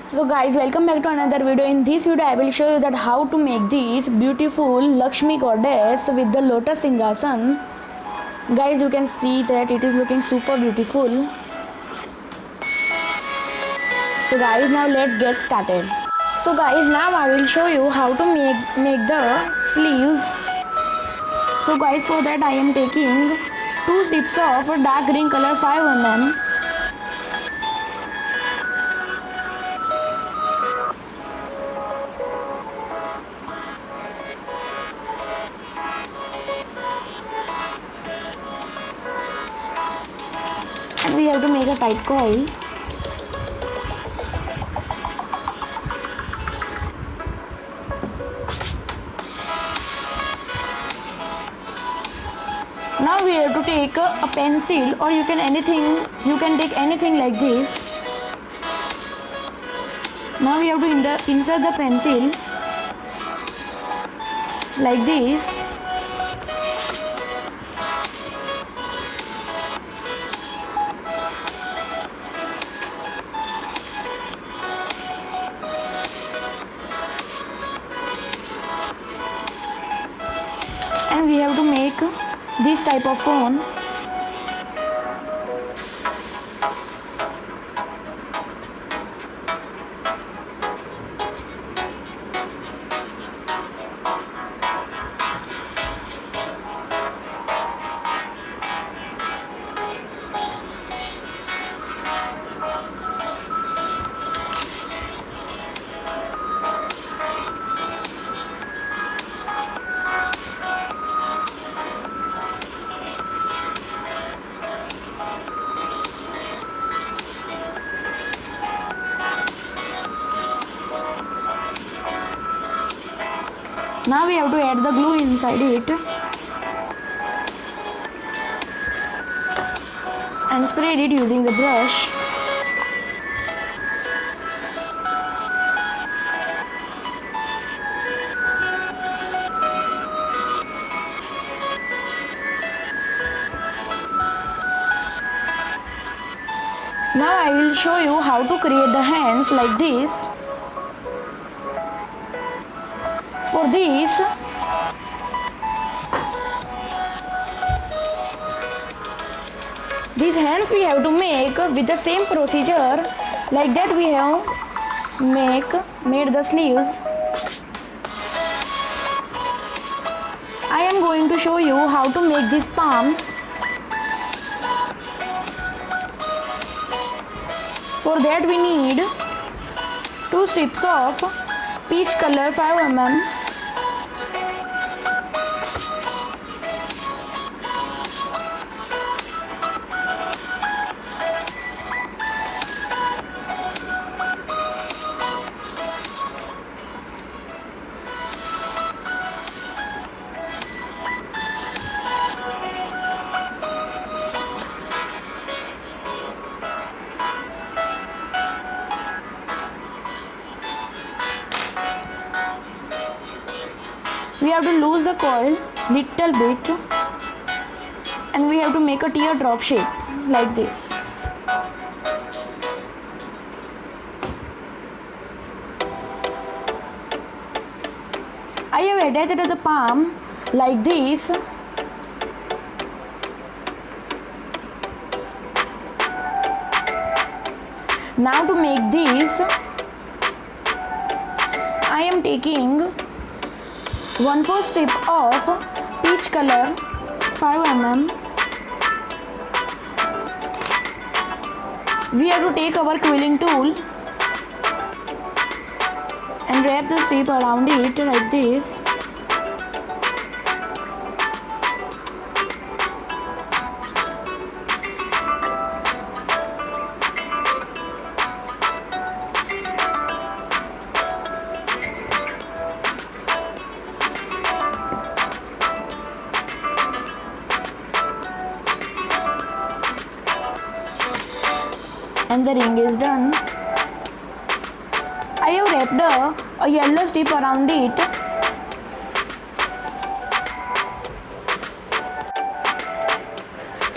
So guys, welcome back to another video. In this video I will show you that how to make this beautiful Lakshmi goddess with the lotus singhasan. Guys, you can see that it is looking super beautiful. So guys, now let's get started. So guys, now I will show you how to make the sleeves. So guys, for that I am taking 2 strips of dark green color 5 mm. And we have to make a tight coil. Now we have to take a pencil, or you can take anything like this. Now we have to insert the pencil like this. And we have to make this type of cone. Now we have to add the glue inside it and spread it using the brush. Now I will show you how to create the hands like this. For this, these hands we have to make with the same procedure like that we have made the sleeves. I am going to show you how to make these palms. For that we need 2 strips of peach color 5 mm. We have to lose the coil little bit and we have to make a teardrop shape like this. I have attached the palm like this. Now to make this, I am taking 1/4 strip of peach color 5 mm. We have to take our quilling tool and wrap the strip around it like this. And the ring is done. I have wrapped a yellow strip around it.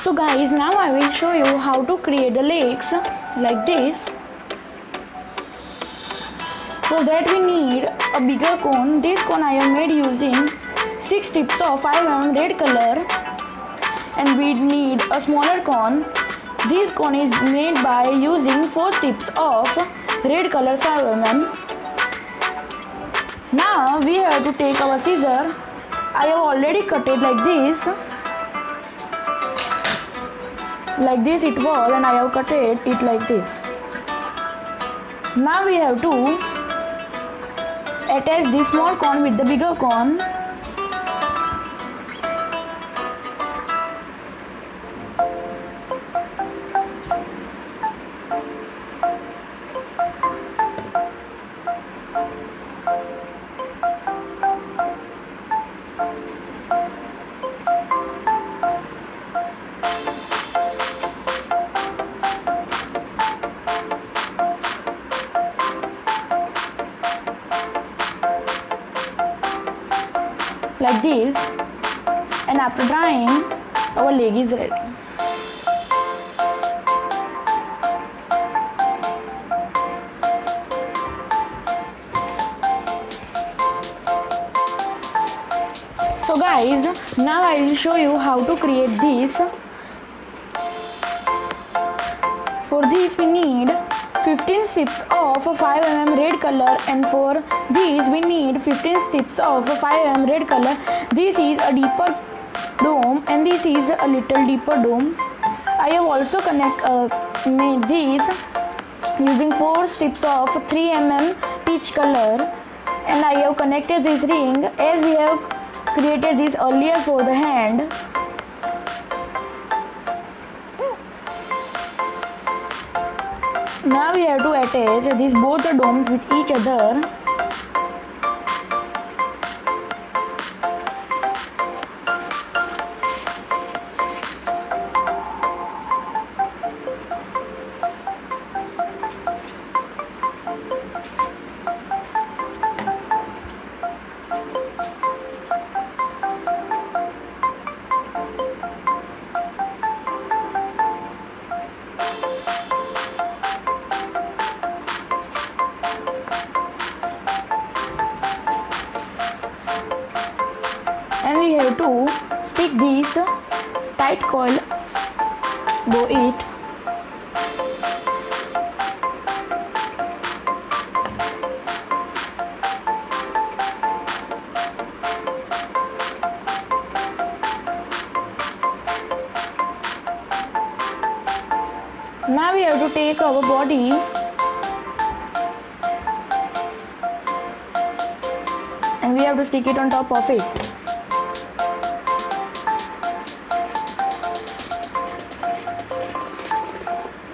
So guys, now I will show you how to create the legs like this. For that we need a bigger cone. This cone I have made using 6 tips of 5mm red color, and we need a smaller cone. This cone is made by using 4 tips of red color 5mm. Now we have to take our scissor. I have already cut it like this. Like this it was, and I have cut it like this. Now we have to attach the small cone with the bigger cone. Like this, and after drying our leg is ready. So guys, now I will show you how to create this. For this we need 15 strips of 5mm red color, and for these we need 15 strips of 5mm red color. This is a deeper dome and this is a little deeper dome. I have also made these using 4 strips of 3mm peach color, and I have connected this ring as we have created this earlier for the hand. Now we have to attach these both the domes with each other. And we have to stick this tight coil go it. Now we have to take our body and we have to stick it on top of it.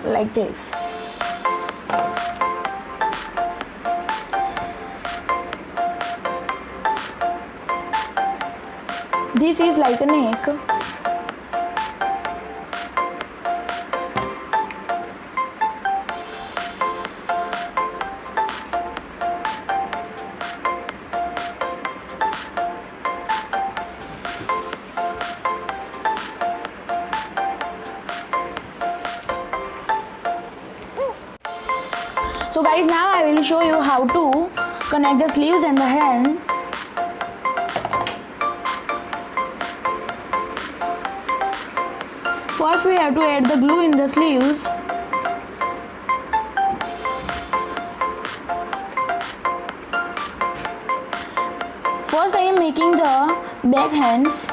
Like this. This is like a neck. So guys, now I will show you how to connect the sleeves and the hand. First we have to add the glue in the sleeves. First I am making the back hands.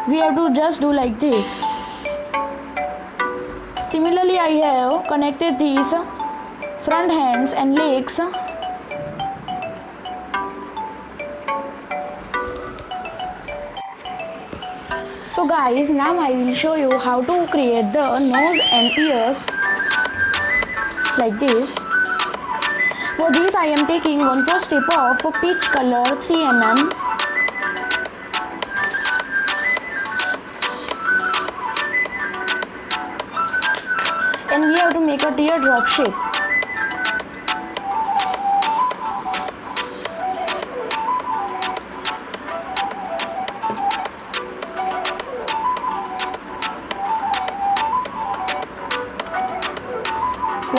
We have to just do like this. Similarly, I have connected these front hands and legs. So guys, now I will show you how to create the nose and ears like this. For this I am taking 1/4 strip of peach color 3mm. And we have to make a teardrop shape.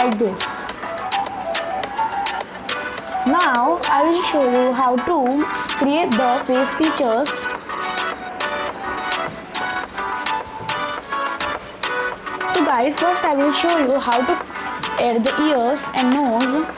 like this. Now I will show you how to create the face features. So guys, first I will show you how to add the ears and nose.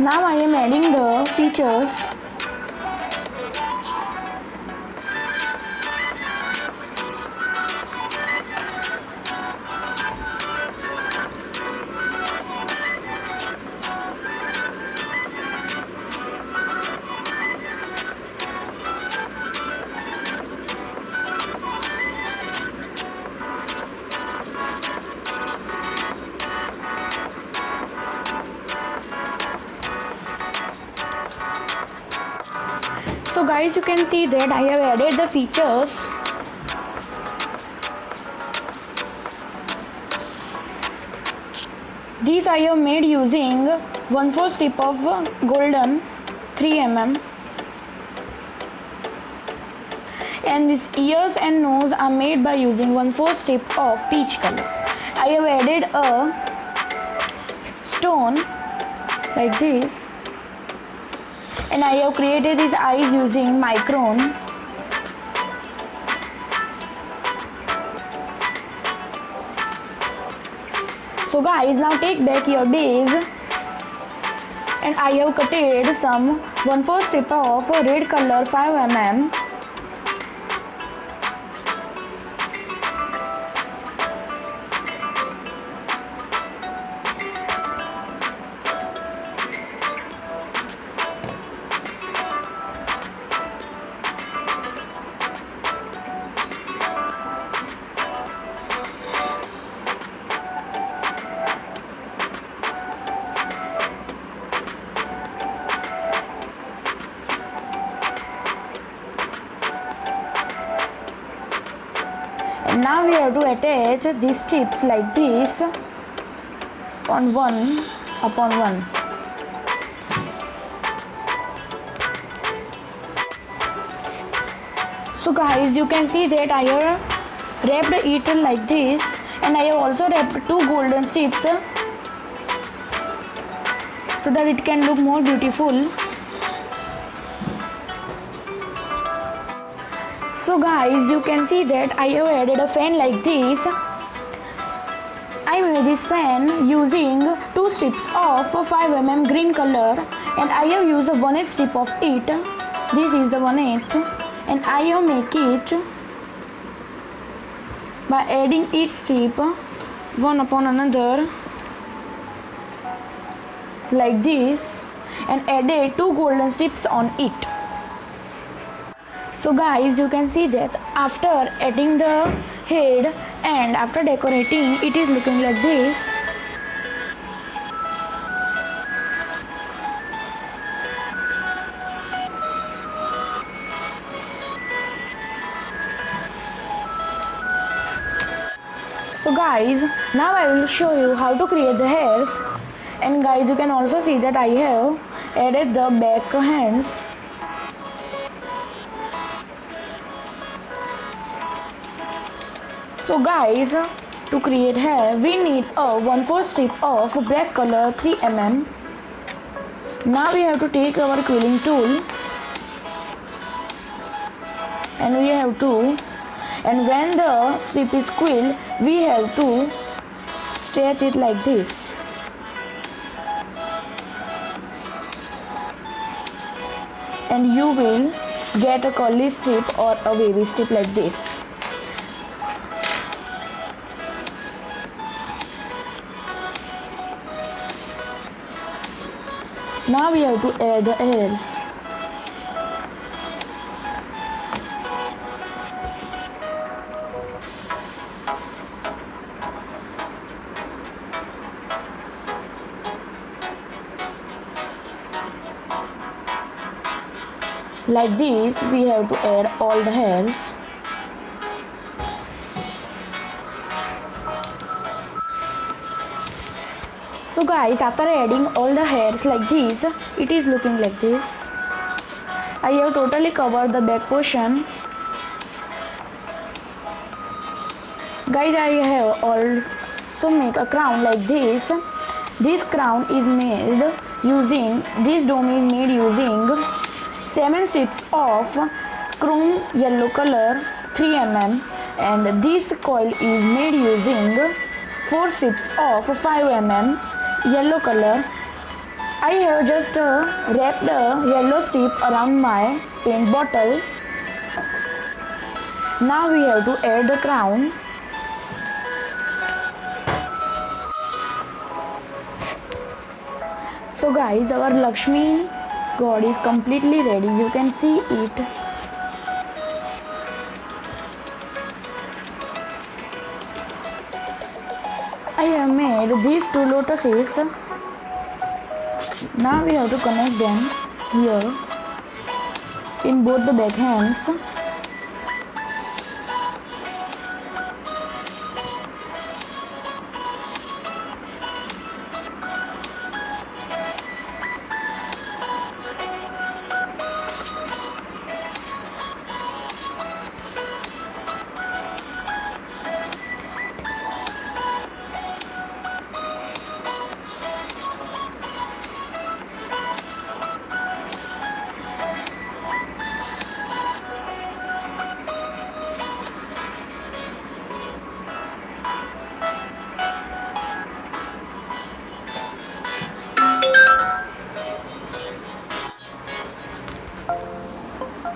Now I am adding the features. So guys, you can see that I have added the features. These I have made using 1/4 strip of golden 3mm, and these ears and nose are made by using 1/4 strip of peach color. I have added a stone like this, and I have created these eyes using micron. So guys, now take back your base, and I have cutted some 1/4 strip of red color 5mm. And now we have to attach these strips like this on one upon one. So guys, you can see that I have wrapped it like this, and I have also wrapped 2 golden strips so that it can look more beautiful. So guys, you can see that I have added a fan like this. I made this fan using 2 strips of 5mm green color, and I have used a 1/8 strip of it. This is the 1/8, and I have make it by adding each strip one upon another like this, and added 2 golden strips on it. So guys, you can see that after adding the head and after decorating, it is looking like this. So guys, now I will show you how to create the hairs, and guys, you can also see that I have added the back hands. So guys, To create hair, we need a 1/4 strip of black color 3 mm. Now we have to take our quilling tool and when the strip is quilled, we have to stretch it like this. And you will get a curly strip or a wavy strip like this. Now we have to add the hairs. Like this, we have to add all the hairs. So guys, after adding all the hairs like this, it is looking like this. I have totally covered the back portion. Guys, I have also make a crown like this. This crown is made using, this dome is made using 7 strips of chrome yellow color 3 mm, and this coil is made using 4 strips of 5 mm yellow color. I have just wrapped a yellow strip around my paint bottle. Now we have to add the crown. So guys, our Lakshmi God is completely ready. You can see it. I have made these 2 lotuses. Now we have to connect them here in both the back hands.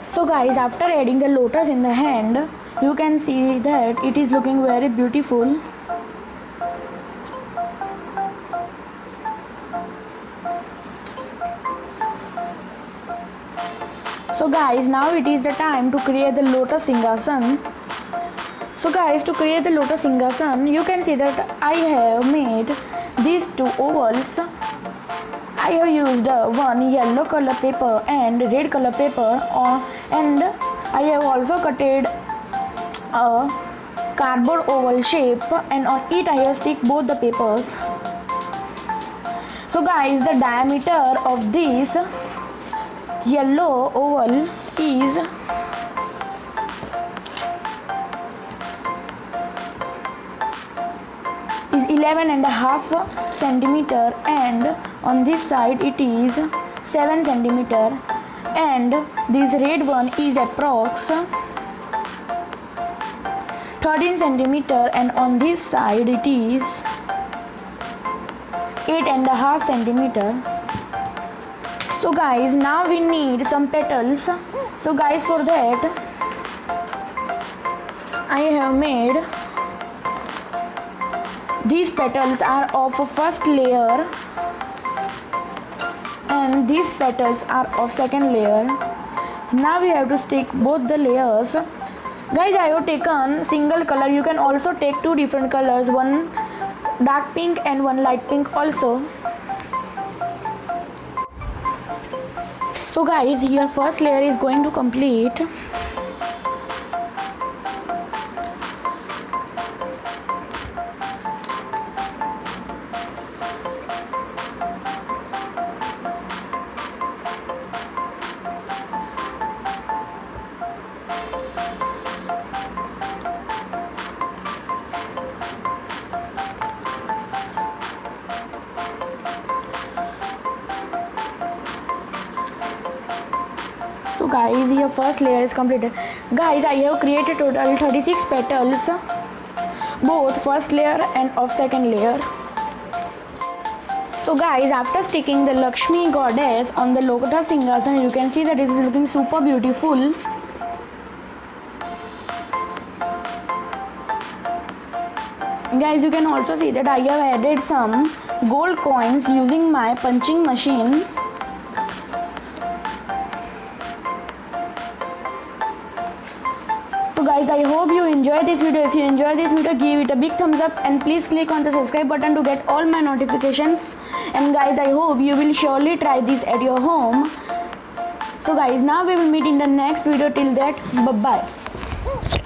So guys, after adding the lotus in the hand, you can see that it is looking very beautiful. So guys, now it is the time to create the lotus Singhasan. So guys, to create the lotus Singhasan, you can see that I have made these 2 ovals. I have used one yellow color paper and red color paper and I have also cutted a cardboard oval shape, and on it I have stick both the papers. So guys, the diameter of this yellow oval is 11.5 centimeter, and on this side it is 7 centimeter, and this red one is approx 13 centimeter, and on this side it is 8.5 centimeter. So guys, now we need some petals. So guys, for that I have made these petals are of first layer and these petals are of second layer. Now we have to stick both the layers. Guys, I have taken single color. You can also take 2 different colors, one dark pink and one light pink also. So guys, here first layer is going to complete. guys, your first layer is completed. Guys, I have created total 36 petals, both first layer and of second layer. So guys, after sticking the Lakshmi goddess on the Lotus Singhasan, you can see that it is looking super beautiful. Guys, you can also see that I have added some gold coins using my punching machine. So guys, I hope you enjoyed this video. If you enjoyed this video, give it a big thumbs up and please click on the subscribe button to get all my notifications. And guys, I hope you will surely try this at your home. So guys, now we will meet in the next video. Till that, bye bye.